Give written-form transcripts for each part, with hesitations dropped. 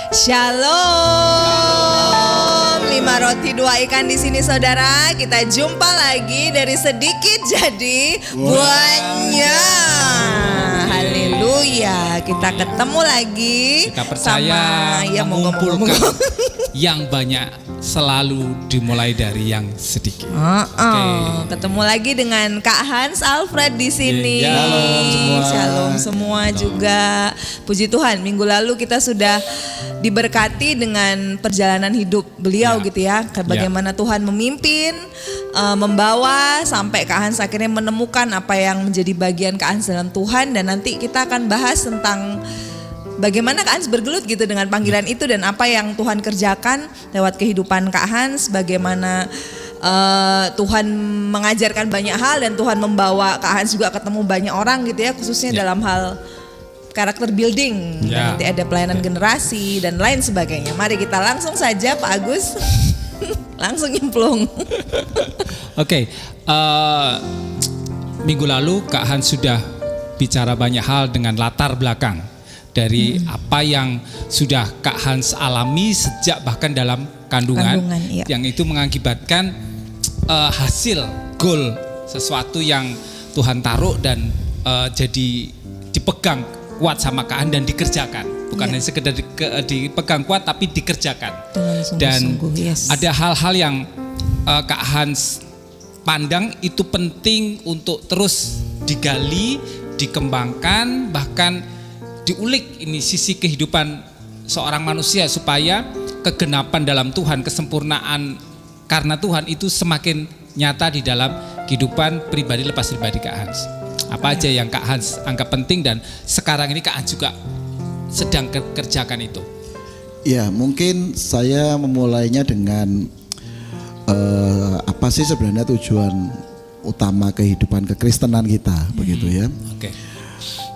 Shalom. 5 roti 2 ikan di sini saudara. Kita jumpa lagi dari sedikit jadi banyak. Haleluya. Kita ketemu lagi. Kita percaya sama, mengumpulkan yang banyak selalu dimulai dari yang sedikit. Ketemu lagi dengan Kak Hans Alfred di sini. Shalom semua. Shalom semua juga. Puji Tuhan, minggu lalu kita sudah diberkati dengan perjalanan hidup beliau gitu ya. Bagaimana Tuhan memimpin, membawa sampai Kak Hans akhirnya menemukan apa yang menjadi bagian Kak Hans dalam Tuhan, dan nanti kita akan bahas tentang bagaimana Kak Hans bergelut gitu dengan panggilan itu dan apa yang Tuhan kerjakan lewat kehidupan Kak Hans, bagaimana Tuhan mengajarkan banyak hal dan Tuhan membawa Kak Hans juga ketemu banyak orang gitu ya, khususnya dalam hal karakter building, nanti ada pelayanan generasi dan lain sebagainya. Mari kita langsung saja Pak Agus, langsung nyemplung. Oke, minggu lalu Kak Hans sudah bicara banyak hal dengan latar belakang dari apa yang sudah Kak Hans alami sejak bahkan dalam kandungan yang itu mengakibatkan hasil goal sesuatu yang Tuhan taruh dan jadi dipegang kuat sama Kak Hans dan dikerjakan, bukan hanya sekedar dipegang kuat tapi dikerjakan. Dan ada hal-hal yang Kak Hans pandang itu penting untuk terus digali, dikembangkan, bahkan diulik ini sisi kehidupan seorang manusia supaya kegenapan dalam Tuhan, kesempurnaan karena Tuhan itu semakin nyata di dalam kehidupan pribadi lepas pribadi Kak Hans. Apa aja yang Kak Hans anggap penting dan sekarang ini Kak Hans juga sedang kerjakan itu? Ya, mungkin saya memulainya dengan apa sih sebenarnya tujuan utama kehidupan kekristenan kita, begitu ya. Oke.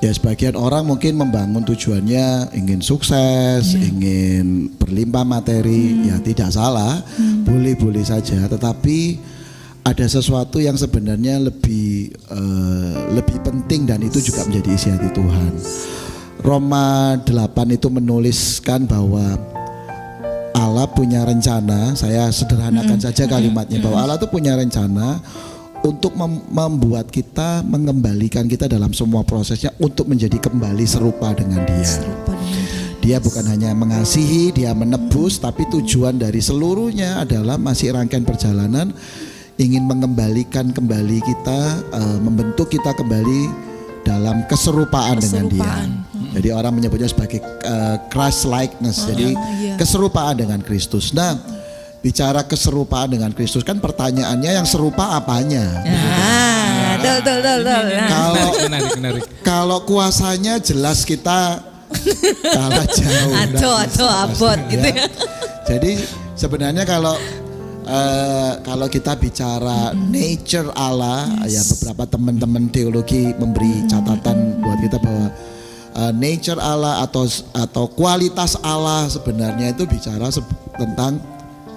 Ya, sebagian orang mungkin membangun tujuannya ingin sukses, ingin berlimpah materi, ya tidak salah, boleh-boleh saja. Tetapi ada sesuatu yang sebenarnya lebih penting dan itu juga menjadi isi hati Tuhan. Roma 8 itu menuliskan bahwa Allah punya rencana, saya sederhanakan saja kalimatnya, bahwa Allah itu punya rencana untuk membuat kita, mengembalikan kita dalam semua prosesnya untuk menjadi kembali serupa dengan Dia. Dia bukan hanya mengasihi, Dia menebus, tapi tujuan dari seluruhnya adalah masih rangkaian perjalanan ingin mengembalikan kembali kita, membentuk kita kembali dalam keserupaan dengan Dia. Jadi orang menyebutnya sebagai Christ likeness, jadi keserupaan dengan Kristus. Nah, bicara keserupaan dengan Kristus kan pertanyaannya yang serupa apanya? Menarik. Kalau kuasanya jelas kita kalah jauh. Atau abot gitu ya. Jadi sebenarnya kalau kita bicara nature Allah, ya beberapa teman-teman teologi memberi catatan buat kita bahwa nature Allah atau kualitas Allah sebenarnya itu bicara tentang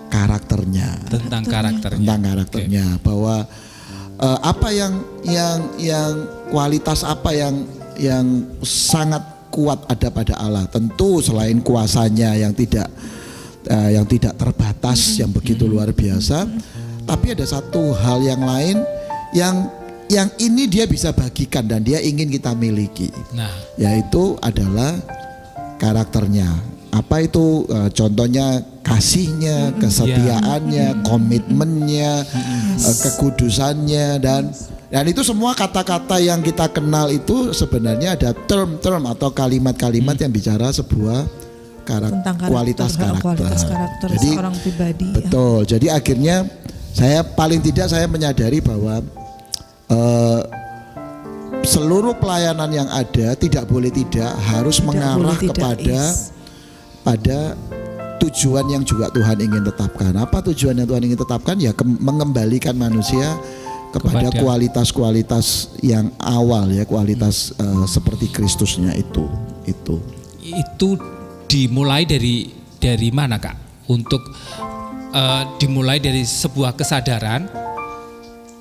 karakternya. Tentang karakternya. Bahwa apa yang kualitas apa yang sangat kuat ada pada Allah. Tentu selain kuasanya yang tidak terbatas, yang begitu luar biasa, tapi ada satu hal yang lain yang ini Dia bisa bagikan dan Dia ingin kita miliki. Nah, yaitu adalah karakternya. Apa itu? Contohnya kasihnya, kesetiaannya, komitmennya, kekudusannya, dan itu semua kata-kata yang kita kenal itu sebenarnya ada term-term atau kalimat-kalimat yang bicara sebuah kualitas karakter. Jadi, seorang pribadi. Betul. Jadi akhirnya saya menyadari bahwa seluruh pelayanan yang ada tidak harus mengarah pada tujuan yang juga Tuhan ingin tetapkan. Apa tujuan yang Tuhan ingin tetapkan? Ya mengembalikan manusia kepada kualitas-kualitas yang awal, ya kualitas seperti Kristusnya itu. Itu dimulai dari mana Kak? Untuk dimulai dari sebuah kesadaran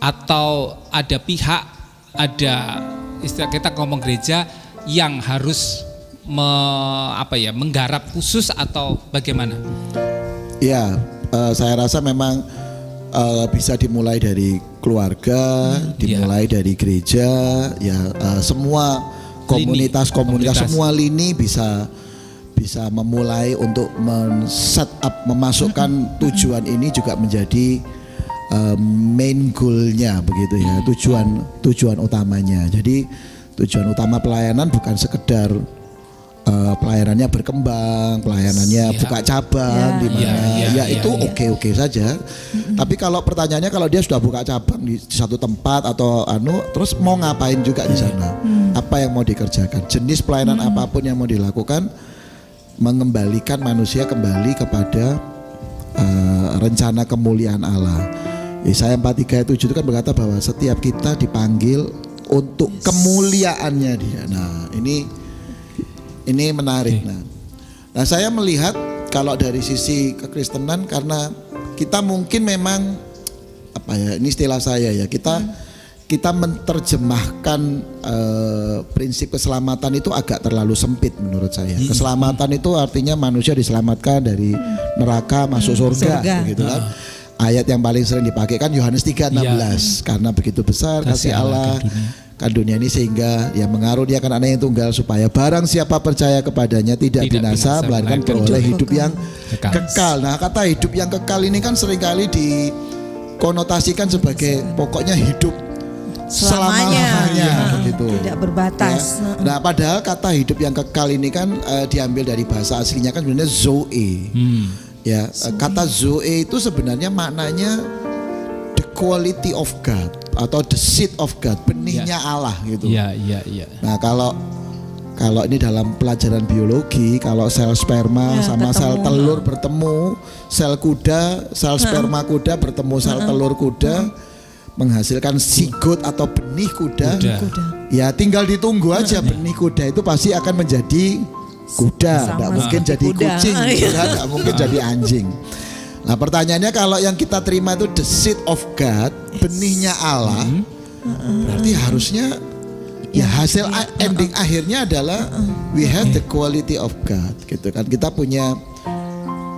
atau ada pihak, ada istilah kita ngomong gereja yang harus menggarap khusus atau bagaimana? Ya, saya rasa memang bisa dimulai dari keluarga, dimulai dari gereja, ya semua komunitas, semua lini bisa memulai untuk men-set up, memasukkan tujuan ini juga menjadi main goal-nya begitu ya, tujuan utamanya. Jadi tujuan utama pelayanan bukan sekedar pelayanannya berkembang, pelayanannya buka cabang di mana itu oke saja. Tapi kalau pertanyaannya kalau dia sudah buka cabang di satu tempat atau terus mau ngapain juga di sana? Apa yang mau dikerjakan? Jenis pelayanan apapun yang mau dilakukan, mengembalikan manusia kembali kepada rencana kemuliaan Allah. Yesaya 43:7 itu kan berkata bahwa setiap kita dipanggil untuk kemuliaannya Dia. Nah, ini menarik. Nah, saya melihat kalau dari sisi kekristenan, karena kita mungkin memang ini istilah saya ya, kita menerjemahkan prinsip keselamatan itu agak terlalu sempit menurut saya. Keselamatan itu artinya manusia diselamatkan dari neraka masuk surga. Begitu kan. Ayat yang paling sering dipakai kan Yohanes 3:16, karena begitu besar kasih Allah kan dunia ini sehingga yang mengaruniakan anak yang tunggal supaya barang siapa percaya kepadanya tidak binasa melainkan beroleh hidup yang kekal. Nah, kata hidup yang kekal ini kan seringkali dikonotasikan sebagai pokoknya hidup selama-lamanya begitu. Tidak berbatas. Ya. Nah, padahal kata hidup yang kekal ini kan diambil dari bahasa aslinya kan sebenarnya zoe. Ya, kata zoe itu sebenarnya maknanya the quality of God atau the seed of God, benihnya Allah gitu. Nah, kalau ini dalam pelajaran biologi, kalau sel sperma sama sel telur bertemu, sel sperma kuda bertemu sel telur kuda, menghasilkan zigot atau benih kuda. Ya tinggal ditunggu aja benih kuda itu pasti akan menjadi kuda, tidak mungkin jadi kucing, tidak mungkin jadi anjing. Nah, pertanyaannya kalau yang kita terima itu the seed of God, benihnya Allah, berarti harusnya hasil ending akhirnya adalah we have the quality of God, gitu kan. Kita punya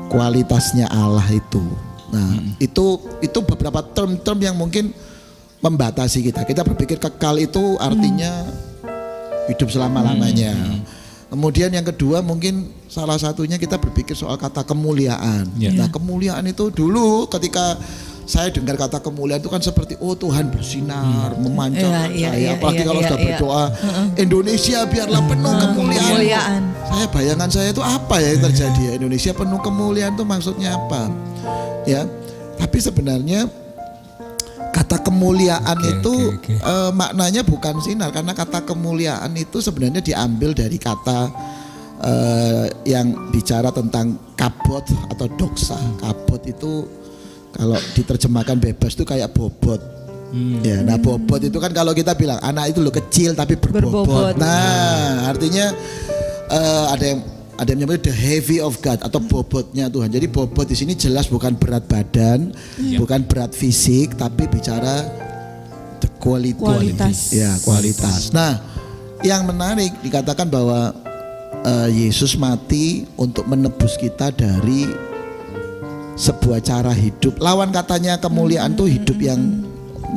kualitasnya Allah itu. Nah, itu beberapa term-term yang mungkin membatasi kita. Kita berpikir kekal itu artinya hidup selama-lamanya. Kemudian yang kedua mungkin salah satunya kita berpikir soal kata kemuliaan. Nah, kemuliaan itu dulu ketika saya dengar kata kemuliaan itu kan seperti Tuhan bersinar, memancarkan saya. Apalagi kalau sudah berdoa Indonesia biarlah penuh kemuliaan. Bayangan saya itu apa ya yang terjadi ya? Indonesia penuh kemuliaan itu maksudnya apa? Ya, tapi sebenarnya kata kemuliaan itu maknanya bukan sinar, karena kata kemuliaan itu sebenarnya diambil dari kata yang bicara tentang kabot atau doksa. Kabot itu kalau diterjemahkan bebas itu kayak bobot. Ya, nah bobot itu kan kalau kita bilang anak itu lo kecil tapi berbobot. Nah, artinya ada yang menyebut the heavy of God atau bobotnya Tuhan. Jadi bobot di sini jelas bukan berat badan, bukan berat fisik, tapi bicara the kualitas. Ya, kualitas. Nah, yang menarik dikatakan bahwa Yesus mati untuk menebus kita dari sebuah cara hidup. Lawan katanya kemuliaan itu hidup yang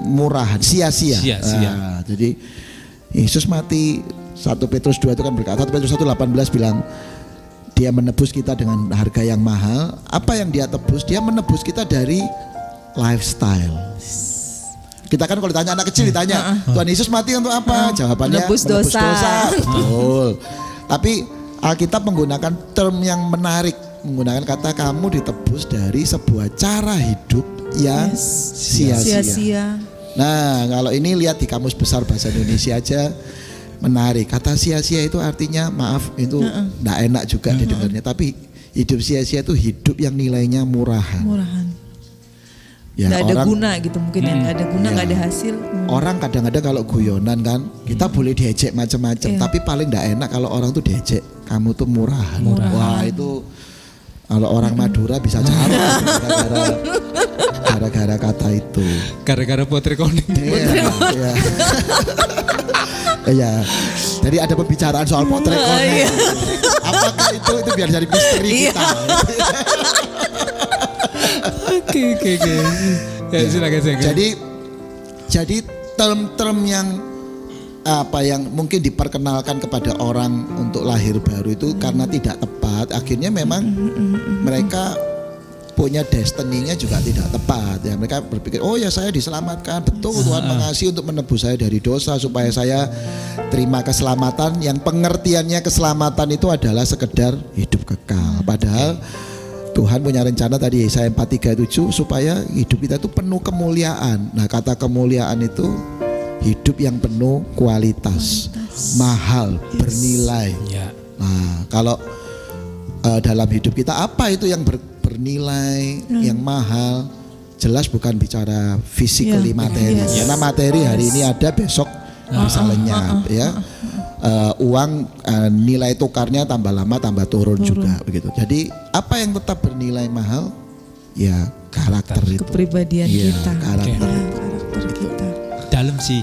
murahan, sia-sia. Nah, jadi Yesus mati. 1 Petrus 2 itu kan berkata, 1 Petrus 1:18 bilang Dia menebus kita dengan harga yang mahal. Apa yang Dia tebus? Dia menebus kita dari lifestyle. Kita kan kalau ditanya anak kecil ditanya, Tuhan Yesus mati untuk apa? Jawabannya menebus dosa. Betul. Tapi Alkitab menggunakan term yang menarik, menggunakan kata kamu ditebus dari sebuah cara hidup yang sia-sia. Nah, kalau ini lihat di Kamus Besar Bahasa Indonesia aja menarik. Kata sia-sia itu artinya maaf itu enggak enak juga didengarnya, tapi hidup sia-sia itu hidup yang nilainya murahan. Ya, nggak ada guna gitu mungkin ya, nggak ada guna, nggak ada hasil. Orang kadang-kadang kalau guyonan kan kita boleh diejek macam-macam, tapi paling nggak enak kalau orang tuh diejek kamu tuh murahan. Wah, itu kalau orang Madura bisa cara gara-gara kata itu. Gara-gara Putri Koni. Iya. Jadi ada pembicaraan soal potret connect. Apakah itu biar jadi misteri kita. Oke. Ya, silakan. Jadi term-term yang mungkin diperkenalkan kepada orang untuk lahir baru itu karena tidak tepat, akhirnya memang mereka punya destiny-nya juga tidak tepat ya. Mereka berpikir, oh ya saya diselamatkan, betul Tuhan mengasihi untuk menebus saya dari dosa supaya saya terima keselamatan yang pengertiannya keselamatan itu adalah sekedar hidup kekal. Padahal Tuhan punya rencana tadi Yesaya 4:37 supaya hidup kita itu penuh kemuliaan. Nah, kata kemuliaan itu hidup yang penuh kualitas, mahal, bernilai. Nah, kalau dalam hidup kita apa itu yang bernilai, yang mahal? Jelas bukan bicara physically materi. Karena materi hari ini ada, besok bisa lenyap ya. Uang nilai tukarnya tambah lama tambah turun juga begitu. Jadi apa yang tetap bernilai mahal? Ya karakter itu. Kepribadian kita. Karakter kita. Dalam sih.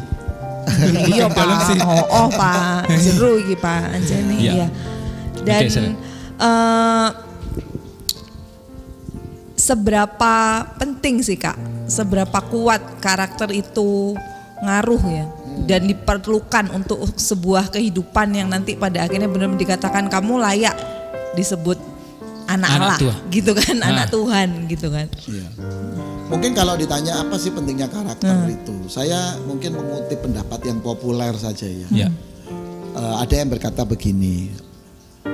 Iya Pak. Oh Pak. Seru iki Pak anjene ya. Dan seberapa penting sih Kak? Seberapa kuat karakter itu ngaruh ya? Dan diperlukan untuk sebuah kehidupan yang nanti pada akhirnya benar-benar dikatakan kamu layak disebut anak Allah gitu kan, anak Tuhan gitu kan. Iya. Mungkin kalau ditanya apa sih pentingnya karakter itu, saya mungkin mengutip pendapat yang populer saja ya. Ada yang berkata begini,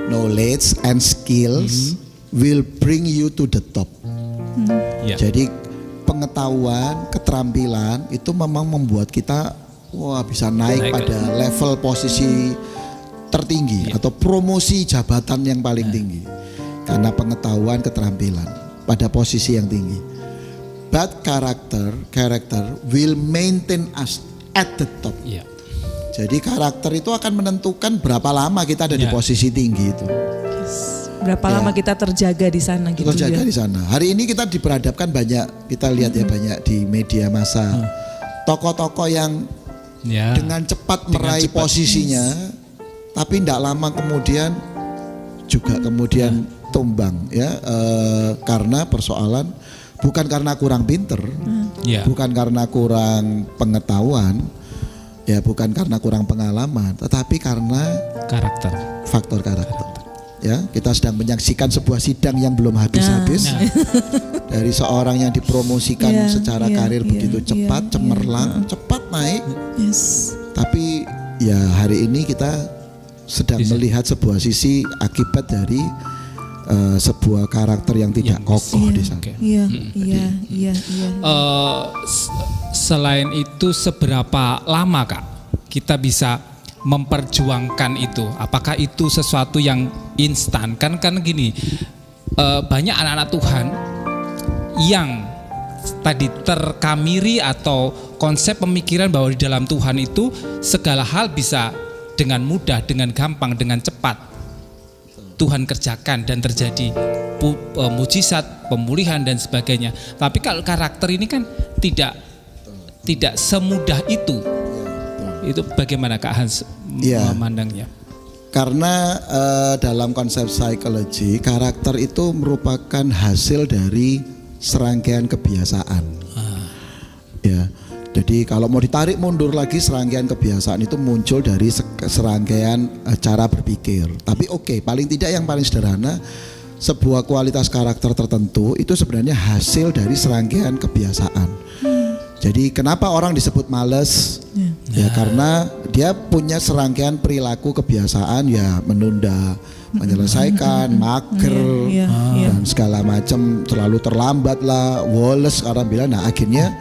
knowledge and skills will bring you to the top. Jadi pengetahuan, keterampilan itu memang membuat kita bisa naik pada level posisi tertinggi atau promosi jabatan yang paling tinggi karena pengetahuan, keterampilan pada posisi yang tinggi. But character will maintain us at the top. Jadi karakter itu akan menentukan berapa lama kita ada di posisi tinggi itu. Berapa lama kita terjaga di sana gitu. Terjaga di sana. Hari ini kita diperhadapkan banyak, kita lihat ya banyak di media massa tokoh-tokoh yang dengan cepat meraih posisinya, tapi tidak lama kemudian juga kemudian tumbang ya, karena persoalan bukan karena kurang pinter, bukan karena kurang pengetahuan, ya bukan karena kurang pengalaman, tetapi karena faktor karakter. Ya, kita sedang menyaksikan sebuah sidang yang belum habis-habis dari seorang yang dipromosikan secara karir begitu cepat, cemerlang, cepat naik. Tapi ya hari ini kita sedang melihat sebuah sisi akibat dari sebuah karakter yang tidak kokoh di sana. Selain itu, seberapa lama Kak kita bisa memperjuangkan itu? Apakah itu sesuatu yang instan? Kan gini, banyak anak-anak Tuhan yang tadi terkamiri atau konsep pemikiran bahwa di dalam Tuhan itu segala hal bisa dengan mudah, dengan gampang, dengan cepat Tuhan kerjakan dan terjadi mujizat, pemulihan dan sebagainya. Tapi kalau karakter ini kan tidak semudah itu. Itu bagaimana Kak Hans memandangnya? Karena dalam konsep psikologi, karakter itu merupakan hasil dari serangkaian kebiasaan. Ya, jadi kalau mau ditarik mundur lagi, serangkaian kebiasaan itu muncul dari serangkaian cara berpikir. Tapi paling tidak yang paling sederhana, sebuah kualitas karakter tertentu itu sebenarnya hasil dari serangkaian kebiasaan. Jadi kenapa orang disebut malas? Ya karena dia punya serangkaian perilaku kebiasaan ya menunda, menyelesaikan, mager dan segala macam, terlalu terlambat lah, woles orang bilang. Nah akhirnya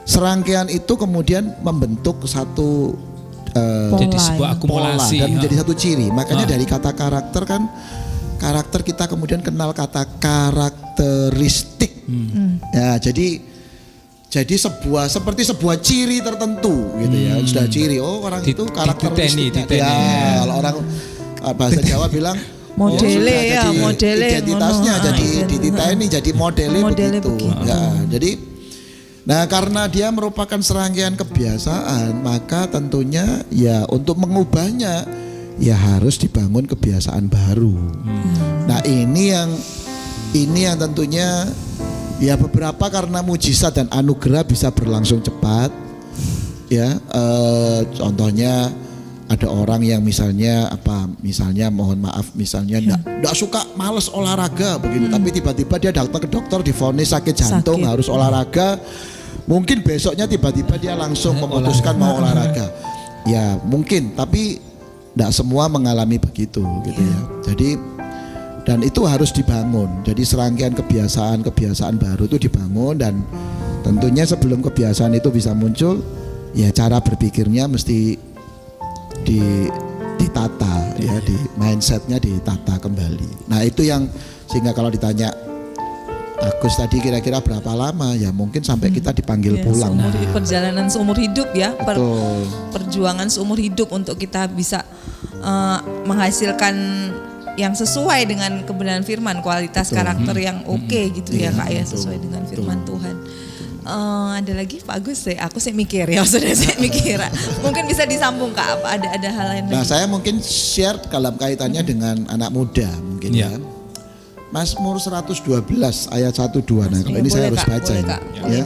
serangkaian itu kemudian membentuk satu jadi sebuah akumulasi dan menjadi satu ciri. Makanya dari kata karakter kan, karakter kita kemudian kenal kata karakteristik. Ya jadi seperti sebuah ciri tertentu gitu ya. Sudah ciri, orang itu karakteristiknya. Kalau orang bahasa Jawa bilang modele identitasnya jadi dititeni, jadi modele begitu. Ya, Nah, karena dia merupakan serangkaian kebiasaan, maka tentunya ya untuk mengubahnya ya harus dibangun kebiasaan baru. Nah, ini yang tentunya ya beberapa karena mujizat dan anugerah bisa berlangsung cepat. Ya, contohnya ada orang yang misalnya mohon maaf misalnya enggak suka, males olahraga begitu, tapi tiba-tiba dia datang ke dokter divonis sakit jantung, harus olahraga. Mungkin besoknya tiba-tiba dia langsung memutuskan mau olahraga. Ya mungkin, tapi tidak semua mengalami begitu gitu ya. Jadi dan itu harus dibangun. Jadi serangkaian kebiasaan baru itu dibangun, dan tentunya sebelum kebiasaan itu bisa muncul, ya cara berpikirnya mesti ditata ya, di mindsetnya ditata kembali. Nah itu yang sehingga kalau ditanya Agus tadi kira-kira berapa lama, ya mungkin sampai kita dipanggil pulang. Perjalanan seumur hidup ya, Betul. Perjuangan seumur hidup untuk kita bisa menghasilkan yang sesuai dengan kebenaran firman, kualitas karakter yang oke gitu ya Kak ya, sesuai dengan firman Tuhan. Ada lagi Pak Agus, aku sih mikir ya, sudah saya mikir. Mungkin bisa disambung Kak, apa ada hal lain? Nah saya mungkin share dalam kaitannya dengan anak muda mungkin ya. Mazmur 112 ayat 1-2. Nah kalau ini saya harus baca ini ya.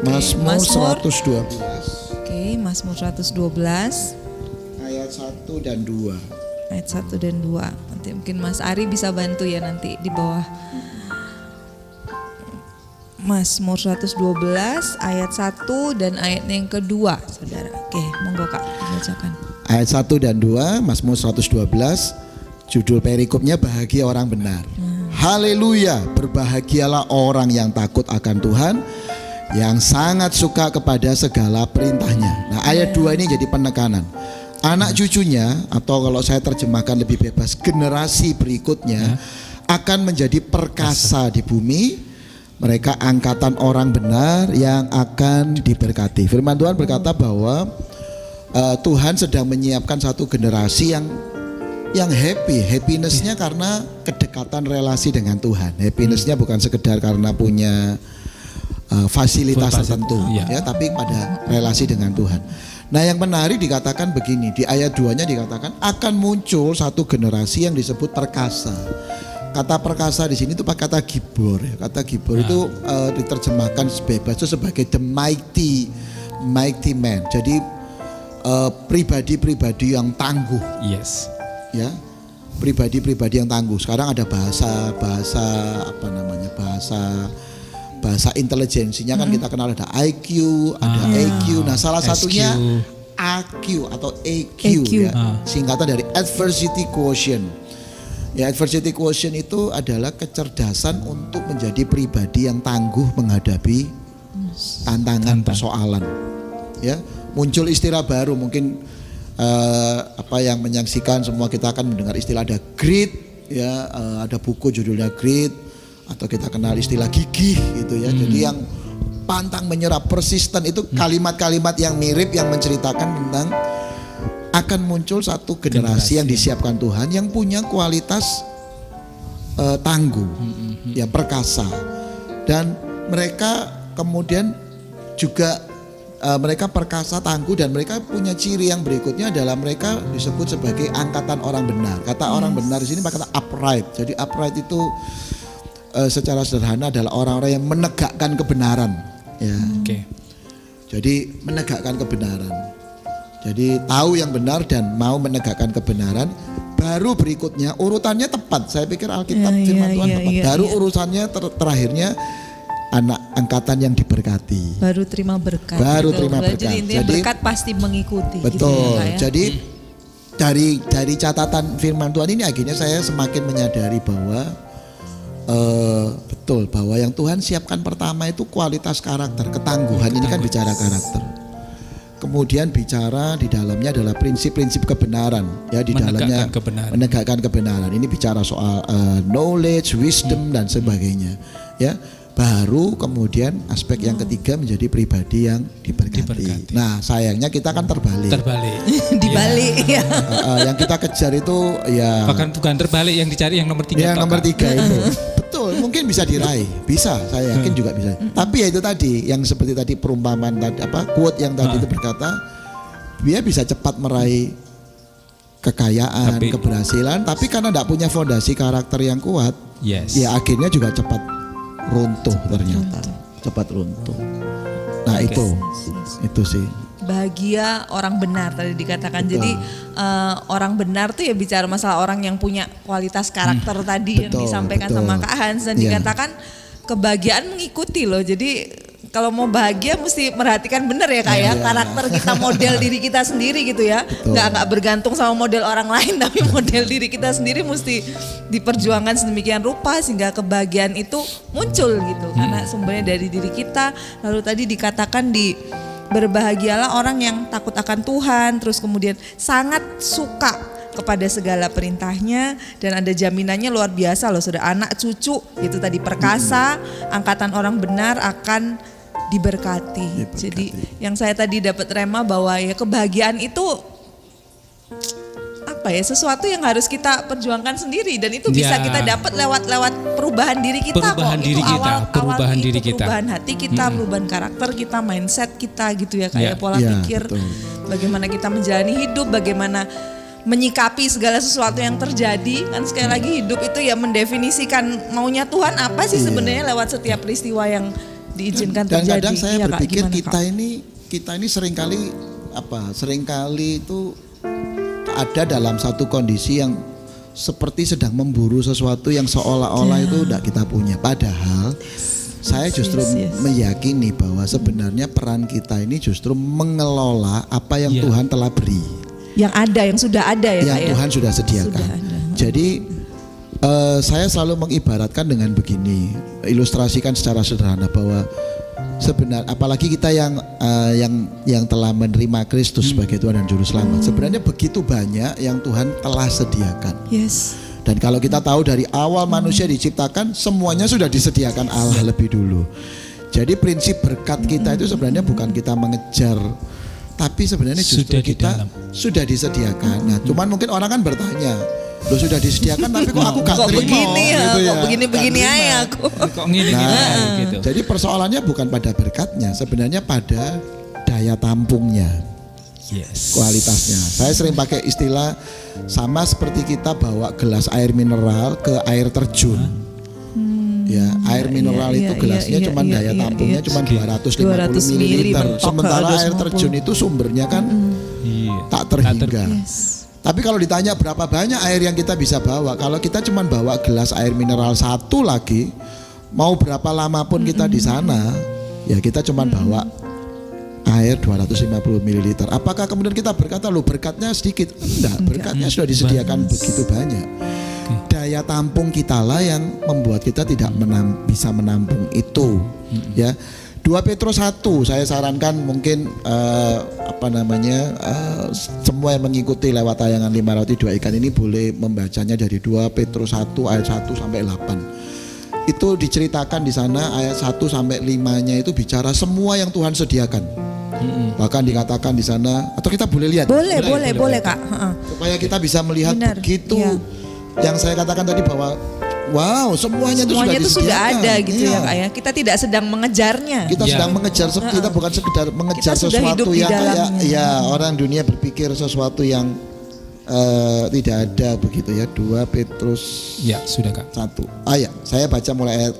Mazmur 112. Oke, Mazmur 112 ayat 1 dan 2. Ayat 1 dan 2. Nanti mungkin Mas Ari bisa bantu ya nanti di bawah. Mazmur 112 ayat 1 dan ayat yang kedua, Saudara. Oke, monggo Kak bacakan. Ayat 1 dan 2 Mazmur 112, judul perikopnya bahagia orang benar. Haleluya, berbahagialah orang yang takut akan Tuhan, yang sangat suka kepada segala perintahnya. Nah ayat 2 ini jadi penekanan. Anak cucunya, atau kalau saya terjemahkan lebih bebas, generasi berikutnya akan menjadi perkasa di bumi. Mereka angkatan orang benar yang akan diberkati. Firman Tuhan berkata bahwa Tuhan sedang menyiapkan satu generasi yang happinessnya karena kedekatan relasi dengan Tuhan. Happinessnya bukan sekedar karena punya fasilitas tertentu ya, tapi pada relasi dengan Tuhan. Nah yang menarik dikatakan begini, di ayat 2-nya dikatakan akan muncul satu generasi yang disebut perkasa. Kata perkasa di sini itu pakai kata gibor ya. Kata gibor itu diterjemahkan bebas itu sebagai the mighty man. Jadi pribadi-pribadi yang tangguh. Yes. Ya, pribadi-pribadi yang tangguh. Sekarang ada bahasa intelijensinya kan kita kenal, ada IQ, ada EQ. Nah, salah satunya AQ atau EQ. Ya. Singkatan dari adversity quotient. Ya, adversity quotient itu adalah kecerdasan untuk menjadi pribadi yang tangguh menghadapi tantangan persoalan. Ya, muncul istilah baru mungkin yang menyaksikan semua kita akan mendengar istilah ada grit ya, ada buku judulnya Grit, atau kita kenal istilah gigih gitu ya. Jadi yang pantang menyerah, persisten, itu kalimat-kalimat yang mirip yang menceritakan tentang akan muncul satu generasi yang disiapkan Tuhan yang punya kualitas tangguh, ya perkasa, dan mereka kemudian juga mereka perkasa, tangguh, dan mereka punya ciri yang berikutnya adalah mereka disebut sebagai angkatan orang benar. Kata orang benar di sini pakai kata upright. Jadi upright itu secara sederhana adalah orang-orang yang menegakkan kebenaran. Ya. Jadi menegakkan kebenaran. Jadi tahu yang benar dan mau menegakkan kebenaran. Baru berikutnya urutannya tepat. Saya pikir Alkitab firman Tuhan tepat. Baru urusannya terakhirnya anak angkatan yang diberkati. Baru terima berkat. Jadi berkat pasti mengikuti. Betul. Gitu ya, jadi dari catatan firman Tuhan ini akhirnya saya semakin menyadari bahwa betul bahwa yang Tuhan siapkan pertama itu kualitas karakter, ketangguhan. Ini kan bicara karakter. Kemudian bicara di dalamnya adalah prinsip-prinsip kebenaran, ya di dalamnya menegakkan kebenaran. Ini bicara soal knowledge, wisdom dan sebagainya. Ya. Baru kemudian aspek yang ketiga menjadi pribadi yang diberkati. Nah sayangnya kita kan terbalik. Dibalik ya. Yang kita kejar itu ya. Bahkan bukan terbalik, yang dicari yang nomor 3. Yang nomor 3 itu. Betul. mungkin bisa diraih, bisa, saya yakin juga bisa. Tapi ya itu tadi, yang seperti tadi perumpamaan tadi, quote yang tadi itu berkata, dia bisa cepat meraih kekayaan, keberhasilan, tapi karena tidak punya fondasi karakter yang kuat, ya akhirnya juga cepat runtuh ternyata, cepat runtuh. Nah itu sih. Bahagia orang benar tadi dikatakan. Betul. Jadi orang benar tuh ya bicara masalah orang yang punya kualitas karakter tadi yang disampaikan sama Kak Hans, dan dikatakan kebahagiaan mengikuti loh. Jadi kalau mau bahagia mesti merhatikan benar ya Kak ya, karakter kita, model diri kita sendiri gitu ya. Nggak bergantung sama model orang lain, tapi model diri kita sendiri mesti diperjuangkan sedemikian rupa sehingga kebahagiaan itu muncul gitu. Karena sumbernya dari diri kita. Lalu tadi dikatakan berbahagialah orang yang takut akan Tuhan, terus kemudian sangat suka kepada segala perintahnya, dan ada jaminannya luar biasa loh, sudah anak cucu itu tadi perkasa, angkatan orang benar akan diberkati. Jadi yang saya tadi dapat rema bahwa ya kebahagiaan itu sesuatu yang harus kita perjuangkan sendiri, dan itu bisa kita dapat lewat perubahan diri kita, perubahan hati kita, perubahan karakter kita, mindset kita gitu ya, kayak pola pikir, bagaimana kita menjalani hidup, bagaimana menyikapi segala sesuatu yang terjadi. Kan sekali lagi hidup itu ya mendefinisikan maunya Tuhan apa sih sebenarnya lewat setiap peristiwa yang diizinkan terjadi. Dan kadang saya berpikir kita ini seringkali itu ada dalam satu kondisi yang seperti sedang memburu sesuatu yang seolah-olah itu tidak kita punya. Padahal saya justru meyakini bahwa sebenarnya peran kita ini justru mengelola apa yang Tuhan telah beri. Yang ada, yang sudah ada ya. Yang Tuhan sudah sediakan. Jadi saya selalu mengibaratkan dengan begini, ilustrasikan secara sederhana bahwa sebenarnya apalagi kita yang telah menerima Kristus sebagai Tuhan dan Juru Selamat, sebenarnya begitu banyak yang Tuhan telah sediakan. Dan kalau kita tahu dari awal manusia diciptakan, semuanya sudah disediakan Allah lebih dulu. Jadi prinsip berkat kita itu sebenarnya bukan kita mengejar, tapi sebenarnya justru kita sudah disediakan. Nah, cuman mungkin orang kan bertanya, loh sudah disediakan tapi kok aku gak terima begini ya, gitu ya. Kok begini-begini aja aku. Kok gini gitu. Jadi persoalannya bukan pada berkatnya, sebenarnya pada daya tampungnya. Kualitasnya. Saya sering pakai istilah sama seperti kita bawa gelas air mineral ke air terjun. Ya, air mineral itu gelasnya cuma daya tampungnya cuma 250 ml. Sementara air terjun itu sumbernya kan tak terhingga. Tapi kalau ditanya berapa banyak air yang kita bisa bawa, kalau kita cuma bawa gelas air mineral satu lagi, mau berapa lama pun kita di sana, ya kita cuma bawa air 250 ml. Apakah kemudian kita berkata, loh berkatnya sedikit? Enggak, berkatnya sudah disediakan begitu banyak. Daya tampung kita lah yang membuat kita tidak bisa menampung itu. Ya. 2 Petrus 1 saya sarankan mungkin semua yang mengikuti lewat tayangan 5 roti 2 ikan ini boleh membacanya dari 2 Petrus 1 ayat 1 sampai 8. Itu diceritakan di sana ayat 1 sampai 5-nya itu bicara semua yang Tuhan sediakan. Bahkan dikatakan di sana, atau kita boleh lihat. Boleh Kak. Supaya kita bisa melihat begitu yang saya katakan tadi bahwa wow, semuanya itu sudah ada gitu ya Kak ya. Kita tidak sedang mengejarnya. Kita sedang mengejar, kita bukan sekedar mengejar sesuatu yang kayak orang dunia berpikir sesuatu yang tidak ada begitu ya. 2 Petrus sudah Kak. 1. Saya baca mulai ayat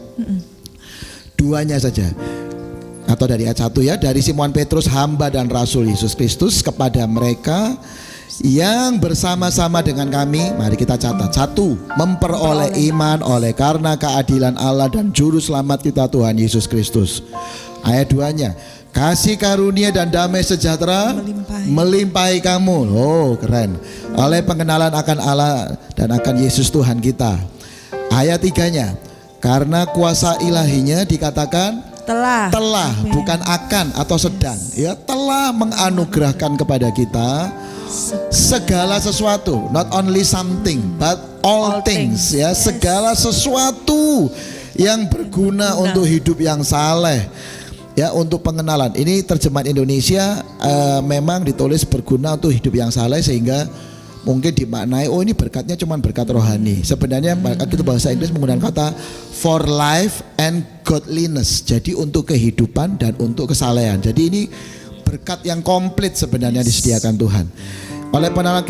2-nya saja. Atau dari ayat 1 ya. Dari Simon Petrus, hamba dan rasul Yesus Kristus, kepada mereka yang bersama-sama dengan kami, mari kita catat. 1. Memperoleh iman oleh karena keadilan Allah dan Juru Selamat kita Tuhan Yesus Kristus. Ayat 2-nya, kasih karunia dan damai sejahtera melimpahi kamu. Oh keren. Oleh pengenalan akan Allah dan akan Yesus Tuhan kita. Ayat 3-nya, karena kuasa ilahinya dikatakan telah bukan akan atau sedang, ya telah menganugerahkan kepada kita segala sesuatu, not only something but all things, ya segala sesuatu yang berguna untuk hidup yang saleh, ya untuk pengenalan. Ini terjemahan Indonesia memang ditulis berguna untuk hidup yang saleh, sehingga mungkin dimaknai oh ini berkatnya cuma berkat rohani. Sebenarnya itu bahasa Inggris menggunakan kata for life and godliness. Jadi untuk kehidupan dan untuk kesalehan. Jadi ini berkat yang komplit sebenarnya disediakan Tuhan. Oleh pengenalan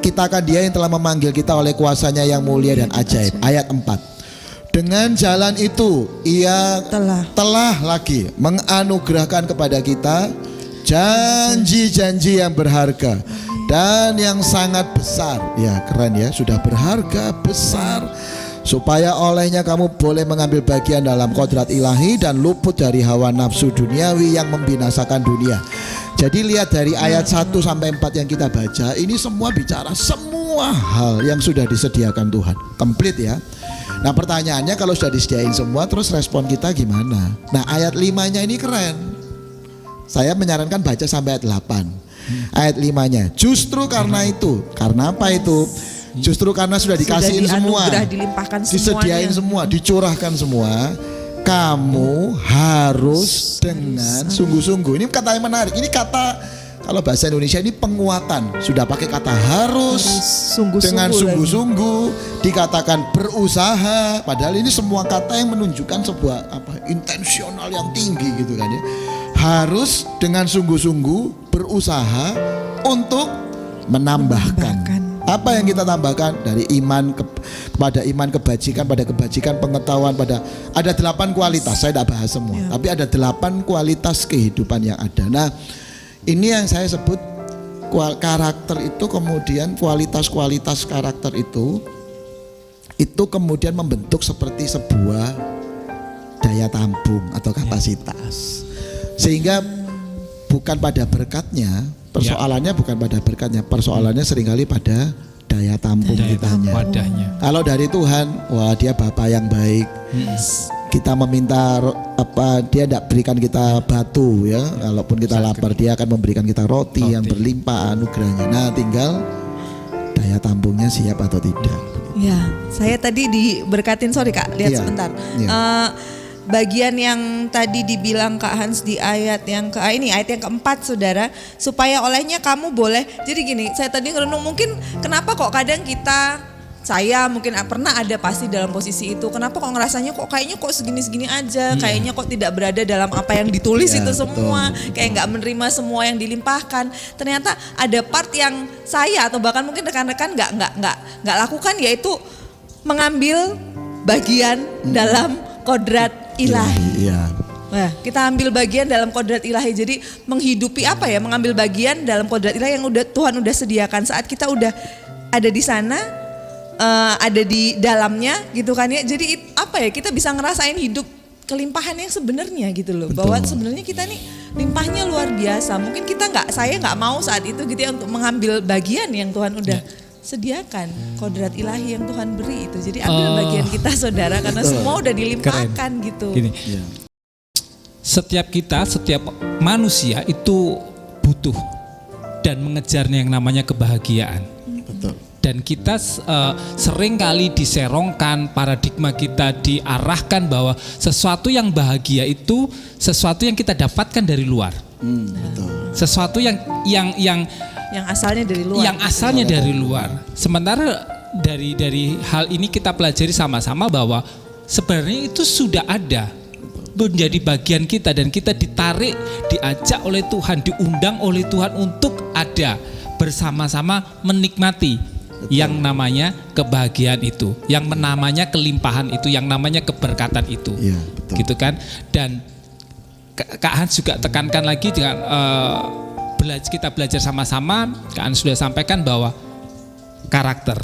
kita akan Dia yang telah memanggil kita oleh kuasanya yang mulia dan ajaib. Ayat 4. Dengan jalan itu Ia telah lagi menganugerahkan kepada kita janji-janji yang berharga dan yang sangat besar. Ya keren ya, sudah berharga besar, supaya olehnya kamu boleh mengambil bagian dalam kodrat ilahi dan luput dari hawa nafsu duniawi yang membinasakan dunia. Jadi lihat dari ayat 1 sampai 4 yang kita baca, ini semua bicara semua hal yang sudah disediakan Tuhan, komplit ya. Nah pertanyaannya, kalau sudah disediain semua, terus respon kita gimana? Nah ayat 5-nya ini keren. Saya menyarankan baca sampai ayat 8. Ayat 5-nya, justru karena itu. Karena apa itu? Justru karena sudah dikasihin semua, disediain semua, dicurahkan semua, kamu harus dengan sungguh-sungguh. Ini kata yang menarik. Ini kata, kalau bahasa Indonesia ini penguatan. Sudah pakai kata harus dengan sungguh-sungguh, dikatakan berusaha. Padahal ini semua kata yang menunjukkan sebuah intensional yang tinggi gitu kan ya. Harus dengan sungguh-sungguh berusaha untuk menambahkan. Apa yang kita tambahkan? Dari iman kepada iman, kebajikan pada kebajikan, pengetahuan pada, ada 8 kualitas. Saya tidak bahas semua, tapi ada 8 kualitas kehidupan yang ada. Nah ini yang saya sebut karakter itu, kemudian kualitas-kualitas karakter itu kemudian membentuk seperti sebuah daya tampung atau kapasitas. Sehingga bukan pada berkatnya, persoalannya bukan pada berkatnya, persoalannya seringkali pada daya tampung kitanya. Kalau dari Tuhan, wah Dia Bapa yang baik. Kita meminta Dia tidak berikan kita batu ya. Kalaupun kita lapar, Dia akan memberikan kita roti yang berlimpah anugerahnya. Nah tinggal daya tampungnya siap atau tidak. Ya, saya tadi diberkatin, sorry Kak, lihat sebentar. Bagian yang tadi dibilang Kak Hans di ayat yang ayat yang keempat, saudara, supaya olehnya kamu boleh. Jadi gini, saya tadi ngerenung, mungkin kenapa kok kadang saya mungkin pernah ada pasti dalam posisi itu. Kenapa kok ngerasanya kayaknya segini-segini aja, kayaknya kok tidak berada dalam apa yang ditulis itu semua, kayak nggak menerima semua yang dilimpahkan. Ternyata ada part yang saya atau bahkan mungkin rekan-rekan nggak lakukan, yaitu mengambil bagian dalam kodrat ilahi. Nah, kita ambil bagian dalam kodrat ilahi. Jadi menghidupi mengambil bagian dalam kodrat ilahi yang Tuhan udah sediakan saat kita udah ada di sana, ada di dalamnya gitu kan ya. Jadi kita bisa ngerasain hidup kelimpahan yang sebenarnya gitu loh. Betul. Bahwa sebenarnya kita nih limpahnya luar biasa. Mungkin saya nggak mau saat itu gitu ya untuk mengambil bagian yang Tuhan udah sediakan, kodrat ilahi yang Tuhan beri itu. Jadi ambil bagian kita, saudara, karena semua udah dilimpahkan gitu. Gini, setiap manusia itu butuh dan mengejarnya yang namanya kebahagiaan. Betul. Dan kita sering kali diserongkan, paradigma kita diarahkan bahwa sesuatu yang bahagia itu sesuatu yang kita dapatkan dari luar. Betul. Sesuatu yang asalnya dari luar. Yang asalnya dari luar. Sementara dari hal ini kita pelajari sama-sama bahwa sebenarnya itu sudah ada, menjadi bagian kita, dan kita ditarik, diajak oleh Tuhan, diundang oleh Tuhan untuk ada bersama-sama menikmati yang namanya kebahagiaan itu, yang namanya kelimpahan itu, yang namanya keberkatan itu. Ya, betul. Gitu kan? Dan Kak Hans juga tekankan lagi dengan kita belajar sama-sama. Kak Hans sudah sampaikan bahwa karakter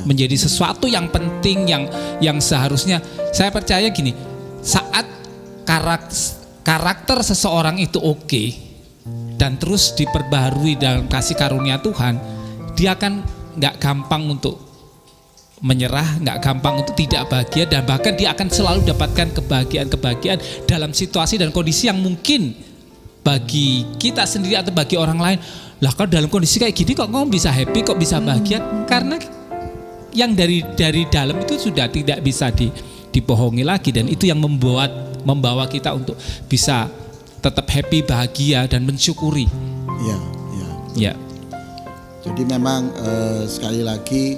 menjadi sesuatu yang penting, yang seharusnya, saya percaya gini, saat karakter seseorang itu oke dan terus diperbaharui dalam kasih karunia Tuhan, dia akan nggak gampang untuk menyerah, nggak gampang untuk tidak bahagia, dan bahkan dia akan selalu dapatkan kebahagiaan dalam situasi dan kondisi yang mungkin bagi kita sendiri atau bagi orang lain, lah kalau dalam kondisi kayak gini kok kamu bisa happy, kok bisa bahagia, karena yang dari dalam itu sudah tidak bisa dibohongi lagi, dan itu yang membawa kita untuk bisa tetap happy, bahagia dan mensyukuri. Ya. Jadi memang sekali lagi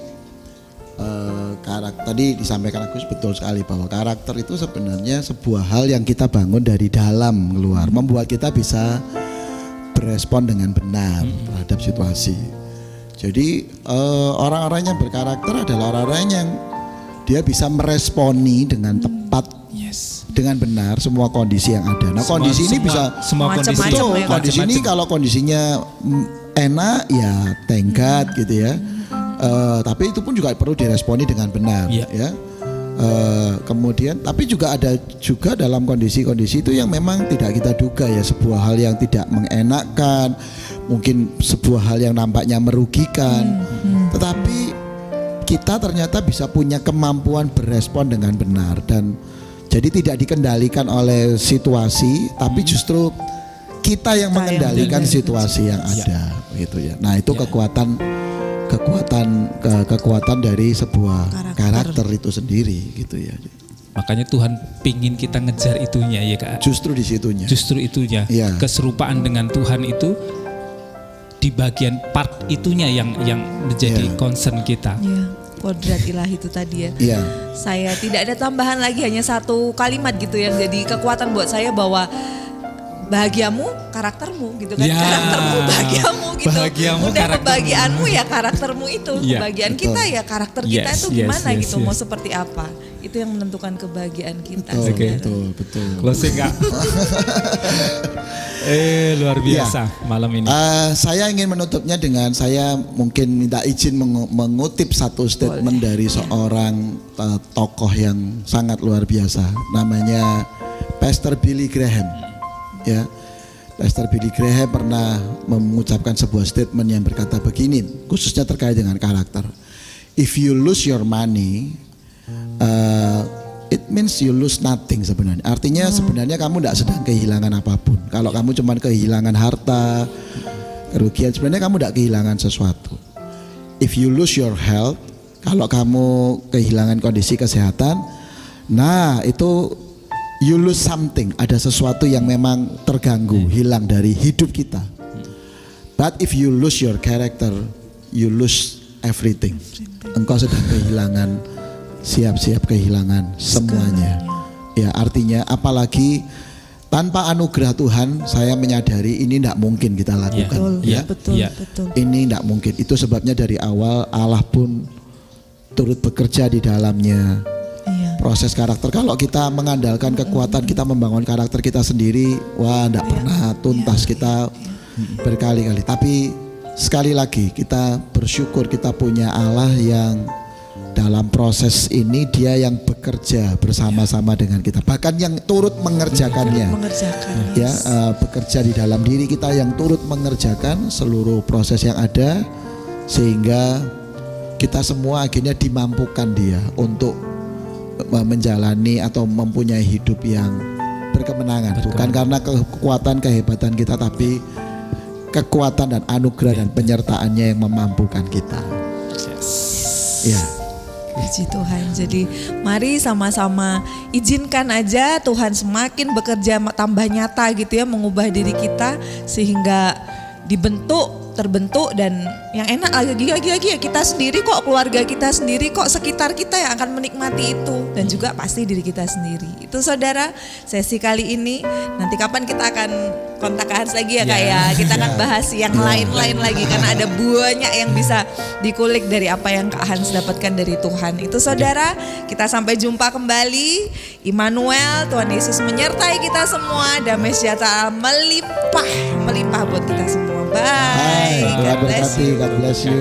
karakter tadi disampaikan Agus betul sekali bahwa karakter itu sebenarnya sebuah hal yang kita bangun dari dalam keluar, membuat kita bisa berespon dengan benar terhadap situasi. Jadi orang-orang yang berkarakter adalah orang-orang yang dia bisa meresponi dengan tepat, dengan benar semua kondisi yang ada. Nah, kondisi ini bisa semua kondisi. Betul, kondisi ini kalau kondisinya enak ya thank God gitu ya. Tapi itu pun juga perlu diresponi dengan benar ya. Kemudian tapi juga ada juga dalam kondisi-kondisi itu yang memang tidak kita duga ya, sebuah hal yang tidak mengenakkan, mungkin sebuah hal yang nampaknya merugikan. Tetapi kita ternyata bisa punya kemampuan berespon dengan benar, dan jadi tidak dikendalikan oleh situasi, tapi justru kita yang mengendalikan situasi yang ada gitu ya. Nah, itu kekuatan dari sebuah karakter itu sendiri gitu ya. Makanya Tuhan pingin kita ngejar itunya ya Kak. Justru di situnya. Justru itunya. Ya. Keserupaan dengan Tuhan itu di bagian part itunya yang menjadi concern kita. Ya, kodrat ilahi itu tadi ya. Iya. Saya tidak ada tambahan lagi, hanya satu kalimat gitu yang jadi kekuatan buat saya, bahwa bahagiamu karaktermu gitu kan. Karaktermu bahagiamu gitu. Bahagiamu, udah kebahagiaanmu ya karaktermu itu. Kebahagiaan kita ya karakter kita itu gimana gitu, mau seperti apa. Itu yang menentukan kebahagiaan kita. Betul. Closing Kak. Luar biasa malam ini. Saya ingin menutupnya dengan saya mungkin minta izin mengutip satu statement dari seorang tokoh yang sangat luar biasa, namanya Pastor Billy Graham. Ya, Pastor Billy Graham pernah mengucapkan sebuah statement yang berkata begini, khususnya terkait dengan karakter. If you lose your money, it means you lose nothing sebenarnya. Artinya sebenarnya kamu tidak sedang kehilangan apapun. Kalau kamu cuma kehilangan harta, kerugian, sebenarnya kamu tidak kehilangan sesuatu. If you lose your health, kalau kamu kehilangan kondisi kesehatan, nah itu you lose something, ada sesuatu yang memang terganggu, hilang dari hidup kita. But if you lose your character, you lose everything. Engkau sedang kehilangan, siap-siap kehilangan semuanya. Ya, artinya apalagi tanpa anugerah Tuhan, saya menyadari ini tidak mungkin kita lakukan. Betul. Ini tidak mungkin. Itu sebabnya dari awal Allah pun turut bekerja di dalamnya. Proses karakter, kalau kita mengandalkan kekuatan kita membangun karakter kita sendiri, wah tidak pernah tuntas kita berkali-kali. Tapi sekali lagi kita bersyukur kita punya Allah yang dalam proses ini dia yang bekerja bersama-sama dengan kita, bahkan yang turut mengerjakannya. Bekerja di dalam diri kita, yang turut mengerjakan seluruh proses yang ada, sehingga kita semua akhirnya dimampukan dia untuk menjalani atau mempunyai hidup yang berkemenangan. Bukan karena kekuatan kehebatan kita, tapi kekuatan dan anugerah dan penyertaannya yang memampukan kita. Ya. Puji Tuhan. Jadi mari sama-sama izinkan aja Tuhan semakin bekerja tambah nyata gitu ya, mengubah diri kita sehingga terbentuk, dan yang enak lagi ya kita sendiri kok, keluarga kita sendiri kok, sekitar kita yang akan menikmati itu, dan juga pasti diri kita sendiri. Itu saudara, sesi kali ini. Nanti kapan kita akan kontak Hans lagi ya Kak ya. Kita akan bahas yang lain-lain lagi, karena ada banyak yang bisa dikulik dari apa yang Kak Hans dapatkan dari Tuhan. Itu saudara, kita sampai jumpa kembali. Immanuel, Tuhan Yesus menyertai kita semua. Damai sejahtera melimpah buat kita semua. Bye. God bless you.